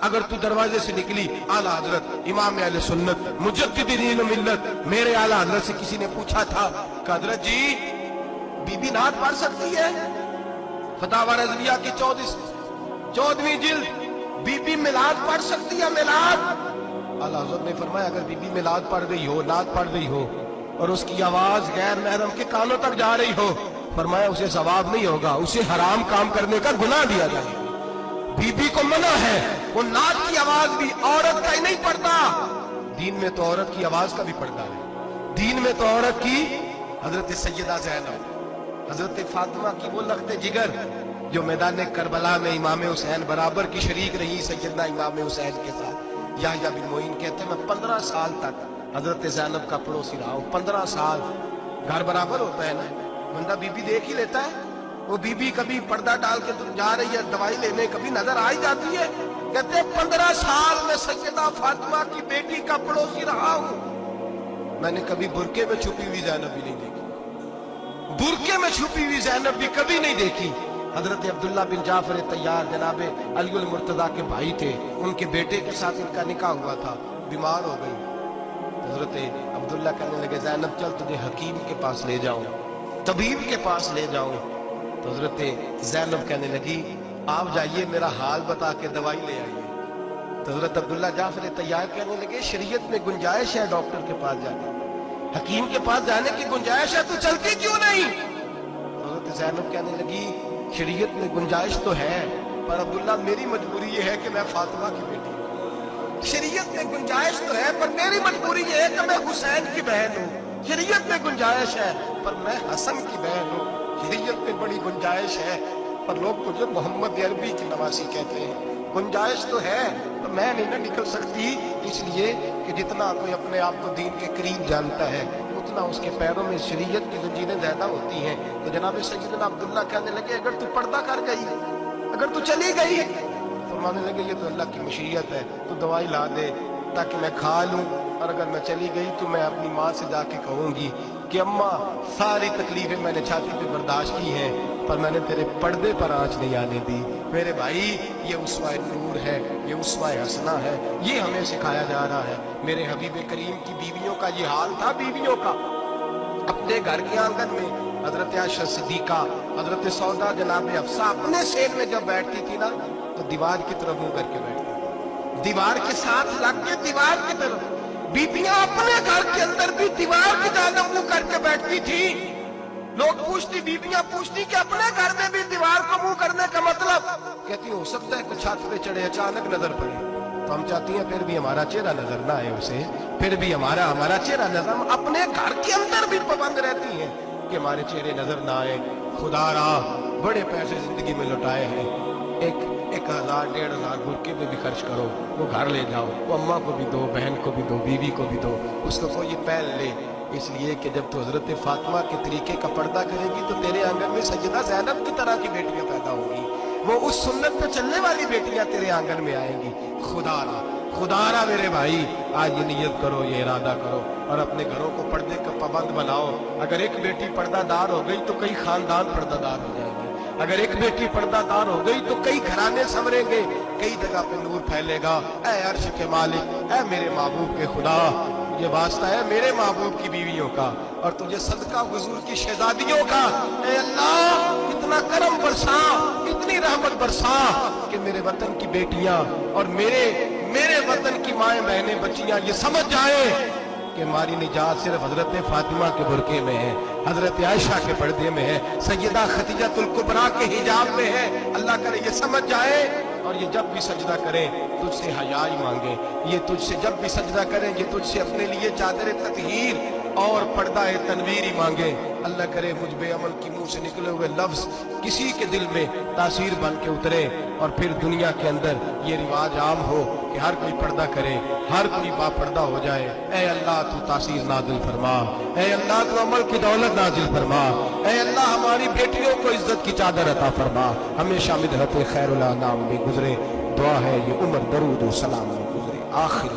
अगर तू दरवाजे से निकली, आला हजरत इमाम अहले सुन्नत मुजद्दिदीन मिल्लत मेरे आला हजरत से किसी ने पूछा था कि हजरत जी बीबी नात पढ़ सकती है? फतावा रज़विया की 14वीं जिल्द, बीबी मिलाद पढ़ सकती है? मिलाद। आला हजरत ने फरमाया अगर बीबी मिलाद पढ़ रही हो, नात पढ़ रही हो और उसकी आवाज गैर महरम के कानों तक जा रही हो, फरमाया उसे सवाब नहीं होगा, उसे हराम काम करने का गुनाह दिया जाए। बीबी को मना है, वो नात की आवाज भी औरत का ही नहीं पड़ता, दीन में तो औरत की आवाज का भी पर्दा है। दीन में तो औरत की हजरत सैयदा ज़ैनब, हजरत फातिमा की वो लख्ते जिगर जो मैदान करबला में इमाम हुसैन बराबर की शरीक रही सैयदना इमाम हुसैन के साथ। याह्या बिन मोइन कहते हैं मैं 15 साल तक हजरत ज़ैनब का पड़ोसी रहा हूँ। 15 साल, घर बराबर होता है ना, बंदा बीबी देख ही लेता है। वो बीबी कभी पर्दा डाल के तुम जा रही है दवाई लेने, कभी नजर आ ही जाती है। कहते हैं 15 साल में सैयदा फातिमा की बेटी का पड़ोसी रहा हूँ, मैंने कभी बुरके में छुपी हुई ज़ैनब भी नहीं देखी। बुरके में छुपी हुई ज़ैनब भी कभी नहीं देखी। हजरत अब्दुल्ला बिन जाफर तैयार जनाबे अली मुर्तजा के भाई थे, उनके बेटे के साथ इनका निकाह हुआ था, बीमार हो गई। हजरत अब्दुल्ला कहने लगे ज़ैनब चल तुझे हकीम के पास ले जाऊं, तबीब के पास ले जाऊं। तो हजरत ज़ैनब कहने लगी आप जाइए मेरा हाल बता के दवाई ले आइए। तो हजरत अब्दुल्ला जाफर तैयार कहने लगे शरीयत में गुंजाइश है डॉक्टर के पास जाने, हकीम के पास जाने की गुंजाइश है, तो चलती क्यों नहीं? हजरत ज़ैनब कहने लगी शरीयत में गुंजाइश तो है, पर अब्दुल्ला मेरी मजबूरी ये है कि मैं फातिमा की बेटी हूँ। शरीयत में गुंजाइश तो है पर मेरी मजबूरी ये है कि मैं हुसैन की बहन हूँ। शरीयत में गुंजाइश है पर मैं हसन की बहन हूँ। शरीयत में बड़ी गुंजाइश है पर लोग मुझे मोहम्मद अरबी की नवासी कहते हैं। गुंजाइश तो है पर मैं नहीं ना निकल सकती, इसलिए कि जितना कोई अपने आप को दीन के करीब जानता है उतना उसके पैरों में शरीयत की जंजीरें ज्यादा होती हैं। तो जनाब सैयदना अब्दुल्ला कहने लगे अगर तू पर्दा कर गई, अगर तू चली गई, फरमाने लगे ये तो अल्लाह की मशीयत है, तू दवाई ला दे ताकि मैं खा लूं, और अगर मैं चली गई तो मैं अपनी माँ से जाके कहूंगी कि अम्मा सारी तकलीफें मैंने छाती पे बर्दाश्त की हैं पर मैंने तेरे पर्दे पर आंच नहीं आने दी। मेरे भाई ये उसवा नूर है, ये उसवा हसना है, ये हमें सिखाया जा रहा है। मेरे हबीब करीम की बीवियों का ये हाल था, बीवियों का अपने घर के आंगन में हजरत आयशा सिद्दीका, हजरत सौदा जनाब हफ्सा अपने सेल में जब बैठती थी ना तो दीवार की तरफ मुंह करके बैठती थी, दीवार के साथ लग के दीवार की तरफ। बीबियां अपने घर के अंदर भी दीवार की जानब मुंह करके बैठती थी। लोग पूछती, बीबियां पूछती कि अपने घर में भी दीवार को मुंह करने का मतलब? कहती हो सकता है कि छत पे चढ़े अचानक नजर पड़े, तो हम चाहती हैं फिर भी हमारा चेहरा नजर ना आए उसे, फिर भी हमारा चेहरा नजर, हम अपने घर के अंदर भी पाबंद रहती हैं कि हमारे चेहरे नजर ना आए। खुदा रा बड़े पैसे जिंदगी में लुटाए हैं, एक 1000 1500 बुरके में भी खर्च करो, वो घर ले जाओ, वो अम्मा को भी दो, बहन को भी दो, बीवी को भी दो, उसको को ये पहन ले, इसलिए कि जब तो हजरत फातिमा के तरीके का पर्दा करेगी तो तेरे आंगन में सैयदा ज़ैनब की तरह की बेटियां पैदा होंगी, वो उस सुन्नत पे चलने वाली बेटियां तेरे आंगन में आएंगी। खुदारा मेरे भाई आज ये नियत करो, ये इरादा करो और अपने घरों को पर्दे का पाबंद बनाओ। अगर एक बेटी पर्दादार हो गई तो कई खानदान पर्दादार हो जाएंगे, अगर एक बेटी पर्दादार हो गई तो कई घराने संवरेंगे, कई जगह पे नूर फैलेगा। ऐ अर्श के मालिक, ऐ मेरे महबूब के खुदा, ये वास्ता है मेरे महबूब की बीवियों का और तुझे सदका हुजूर की शहजादियों का। ऐ अल्लाह इतना करम बरसा, इतनी रहमत बरसा कि मेरे वतन की बेटियां और मेरे वतन की माएं बहनें बच्चियां ये समझ जाए कि हमारी निजात सिर्फ हजरत फातिमा के बुरके में है, हजरत आयशा के पर्दे में है, सैयदा खदीजतुल कुबरा के हिजाब में है। अल्लाह करे ये समझ जाए और ये जब भी सजदा करें तुझसे हयाई मांगे, ये तुझसे जब भी सजदा करें ये तुझसे अपने लिए चादर ततहीर और पर्दा तनवीर ही मांगे। अल्लाह करे मुझ बेअमल की मुंह से निकले हुए लफ्ज किसी के दिल में तासीर बन के उतरे और फिर दुनिया के अंदर ये रिवाज आम हो कि हर कोई पर्दा करे, हर कोई बापर्दा हो जाए। ऐ अल्लाह तू तासीर नाजिल फरमा, ऐ अल्लाह तू अमल की दौलत नाजिल फरमा, ऐ अल्लाह हमारी बेटियों को इज्जत की चादर अता फरमा, हमेशा मिदहत खैरुल अनाम में गुजरे। दुआ है ये उम्र दरूद और सलाम में गुजरे। आखिर